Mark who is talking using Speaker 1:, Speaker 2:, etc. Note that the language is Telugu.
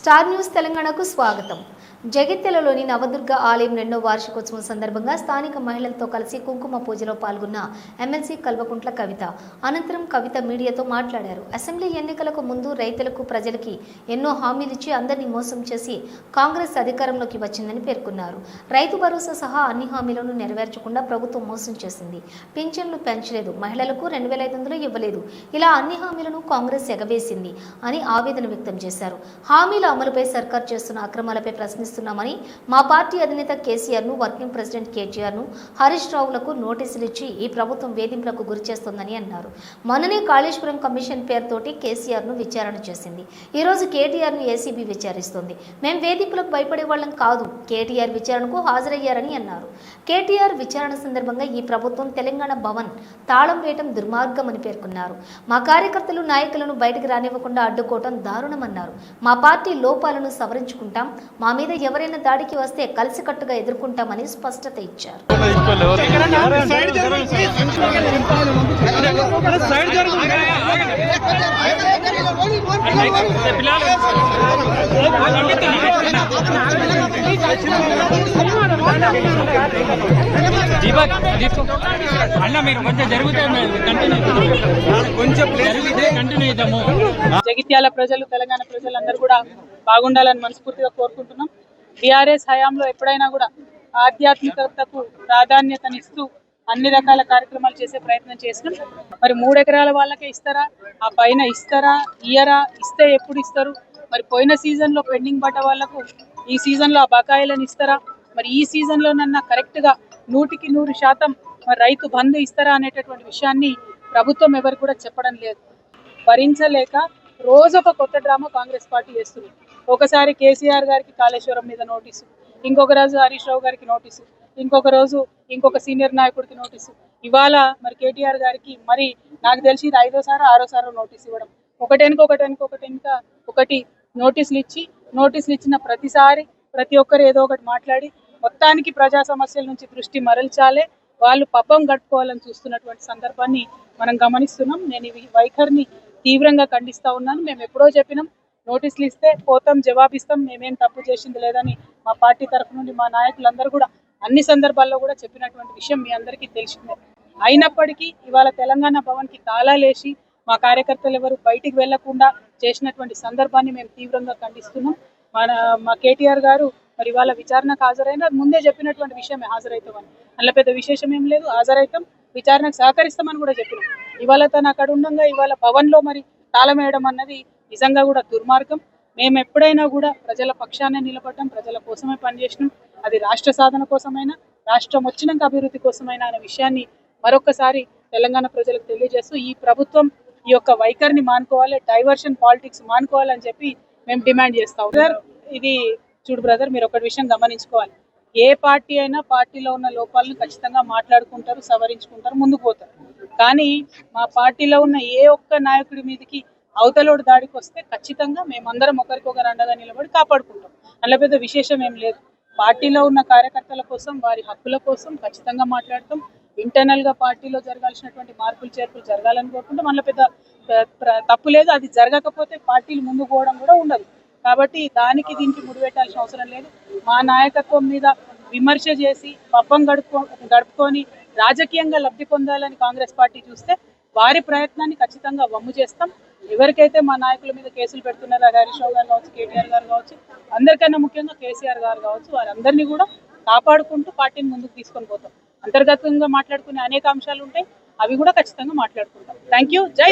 Speaker 1: స్టార్ న్యూస్ తెలంగాణకు స్వాగతం. జగిత్యాలలోని నవదుర్గ ఆలయం 2వ వార్షికోత్సవం సందర్భంగా స్థానిక మహిళలతో కలిసి కుంకుమ పూజలో పాల్గొన్న ఎమ్మెల్సీ కల్వకుంట్ల కవిత. అనంతరం కవిత మీడియాతో మాట్లాడారు. అసెంబ్లీ ఎన్నికలకు ముందు రైతులకు, ప్రజలకి ఎన్నో హామీలిచ్చి అందరినీ మోసం చేసి కాంగ్రెస్ అధికారంలోకి వచ్చిందని పేర్కొన్నారు. రైతు భరోసా సహా అన్ని హామీలను నెరవేర్చకుండా ప్రభుత్వం మోసం చేసింది. పింఛన్లు పెంచలేదు, మహిళలకు 2500 ఇవ్వలేదు. ఇలా అన్ని హామీలను కాంగ్రెస్ ఎగవేసింది అని ఆవేదన వ్యక్తం చేశారు. హామీల అమలుపై సర్కార్ చేస్తున్న అక్రమాలపై ప్రశ్నిస్తున్నామని, మా పార్టీ అధినేత కేసీఆర్ ను, వర్కింగ్ ప్రెసిడెంట్ కేటీఆర్ ను, హరీష్ రావులకు నోటీసులు ఇచ్చి ఈ ప్రభుత్వం వేధింపులకు గురి చేస్తోందని అన్నారు. మొన్ననే కాళేశ్వరం కమిషన్ పేరుతోటి కేసీఆర్ ను విచారణ చేసింది. ఈ రోజు కేటీఆర్ ను ఏసీబీ విచారిస్తోంది. మేం వేధింపులకు భయపడే వాళ్ళం కాదు, కేటీఆర్ విచారణకు హాజరయ్యారని అన్నారు. కేటీఆర్ విచారణ సందర్భంగా ఈ ప్రభుత్వం తెలంగాణ భవన్ తాళం వేయటం దుర్మార్గమని పేర్కొన్నారు. మా కార్యకర్తలు, నాయకులను బయటకు రానివ్వకుండా అడ్డుకోవటం దారుణమన్నారు. మా పార్టీ లోపాలను సవరించుకుంటాం, మా మీద ఎవరైనా దాడికి వస్తే కలిసికట్టుగా ఎదుర్కొంటామని స్పష్టత ఇచ్చారు.
Speaker 2: జగిత్యాల ప్రజలు, తెలంగాణ ప్రజలందరూ కూడా బాగుండాలని మనస్ఫూర్తిగా కోరుకుంటున్నాం. టీఆర్ఎస్ హయాంలో ఎప్పుడైనా కూడా ఆధ్యాత్మికతకు ప్రాధాన్యతనిస్తూ అన్ని రకాల కార్యక్రమాలు చేసే ప్రయత్నం చేసినాం. మరి 3 ఎకరాల వాళ్ళకే ఇస్తారా, ఆ పైన ఇస్తారా, ఇయ్యరా, ఇస్తే ఎప్పుడు ఇస్తారు? మరి పోయిన సీజన్లో పెండింగ్ పడ్డ వాళ్లకు ఈ సీజన్లో ఆ బకాయిలను ఇస్తారా? మరి ఈ సీజన్లోనన్నా కరెక్ట్గా 100% మరి రైతు బంధు ఇస్తారా అనేటటువంటి విషయాన్ని ప్రభుత్వం ఎవరు కూడా చెప్పడం లేదు. భరించలేక రోజు ఒక కొత్త డ్రామా కాంగ్రెస్ పార్టీ చేస్తుంది. ఒకసారి కేసీఆర్ గారికి కాళేశ్వరం మీద నోటీసు, ఇంకొక రోజు హరీష్ రావు గారికి నోటీసు, ఇంకొక రోజు ఇంకొక సీనియర్ నాయకుడికి నోటీసు, ఇవాళ మరి కేటీఆర్ గారికి మరి నాకు తెలిసి 5వ సారో 6వ నోటీసు ఇవ్వడం, ఒకటి నోటీసులు ఇచ్చిన ప్రతిసారి ప్రతి ఒక్కరు ఏదో ఒకటి మాట్లాడి మొత్తానికి ప్రజా సమస్యల నుంచి దృష్టి మరల్చాలే, వాళ్ళు పబ్బం గడుపుకోవాలని చూస్తున్నటువంటి సందర్భాన్ని మనం గమనిస్తున్నాం. నేను ఈ వైఖరిని తీవ్రంగా ఖండిస్తా ఉన్నాను. మేము ఎప్పుడో చెప్పినాం, నోటీసులు ఇస్తే పోతాం, జవాబిస్తాం, మేమేం తప్పు చేసింది లేదని మా పార్టీ తరఫు నుండి మా నాయకులందరూ కూడా అన్ని సందర్భాల్లో కూడా చెప్పినటువంటి విషయం మీ అందరికీ తెలిసిందే. అయినప్పటికీ ఇవాళ తెలంగాణ భవన్కి తాళాలేసి మా కార్యకర్తలు ఎవరు బయటికి వెళ్లకుండా చేసినటువంటి సందర్భాన్ని మేము తీవ్రంగా ఖండిస్తున్నాం. మా కేటీఆర్ గారు మరి ఇవాళ విచారణకు హాజరైనా ముందే చెప్పినటువంటి విషయమే, హాజరవుతామని. అందులో పెద్ద విశేషం ఏం లేదు, హాజరవుతాం, విచారణకు సహకరిస్తామని కూడా చెప్పినాం. ఇవాళ తను అక్కడ ఉండగా ఇవాళ భవన్లో మరి తాళం వేయడం అన్నది నిజంగా కూడా దుర్మార్గం. మేము ఎప్పుడైనా కూడా ప్రజల పక్షానే నిలబడ్డాం, ప్రజల కోసమే పనిచేసినాం. అది రాష్ట్ర సాధన కోసమైనా, రాష్ట్రం వచ్చినాక అభివృద్ధి కోసమైనా అనే విషయాన్ని మరొకసారి తెలంగాణ ప్రజలకు తెలియజేస్తూ ఈ ప్రభుత్వం ఈ యొక్క వైఖరిని మానుకోవాలి, డైవర్షన్ పాలిటిక్స్ మానుకోవాలని చెప్పి మేము డిమాండ్ చేస్తాం. ఇది చూడు బ్రదర్, మీరు ఒకటి విషయం గమనించుకోవాలి. ఏ పార్టీ అయినా పార్టీలో ఉన్న లోపాలను ఖచ్చితంగా మాట్లాడుకుంటారు, సవరించుకుంటారు, ముందుకు పోతారు. కానీ మా పార్టీలో ఉన్న ఏ ఒక్క నాయకుడి మీదకి అవతలోడు దాడికి వస్తే ఖచ్చితంగా మేమందరం ఒకరికొకరు అండగా నిలబడి కాపాడుకుంటాం. అందులో పెద్ద విశేషం ఏం లేదు. పార్టీలో ఉన్న కార్యకర్తల కోసం, వారి హక్కుల కోసం ఖచ్చితంగా మాట్లాడతాం. ఇంటర్నల్గా పార్టీలో జరగాల్సినటువంటి మార్పులు చేర్పులు జరగాలని కోరుకుంటాం. అందులో పెద్ద తప్పు లేదు. అది జరగకపోతే పార్టీలు ముందుకు పోవడం కూడా ఉండదు. కాబట్టి దానికి దీనికి ముడిపెట్టాల్సిన అవసరం లేదు. మా నాయకత్వం మీద విమర్శ చేసి పబ్బం గడుపుకొని రాజకీయంగా లబ్ధి పొందాలని కాంగ్రెస్ పార్టీ చూస్తే వారి ప్రయత్నాన్ని ఖచ్చితంగా వమ్ము చేస్తాం. ఎవరికైతే మా నాయకుల మీద కేసులు పెడుతున్నారో, హరీష్ రావు గారు కావచ్చు, కేటీఆర్ గారు కావచ్చు, అందరికన్నా ముఖ్యంగా కేసీఆర్ గారు కావచ్చు, వారందరినీ కూడా కాపాడుకుంటూ పార్టీని ముందుకు తీసుకొని పోతాం. అంతర్గతంగా మాట్లాడుకునే అనేక అంశాలు ఉంటాయి, అవి కూడా ఖచ్చితంగా మాట్లాడుకుంటాం. Thank you. జై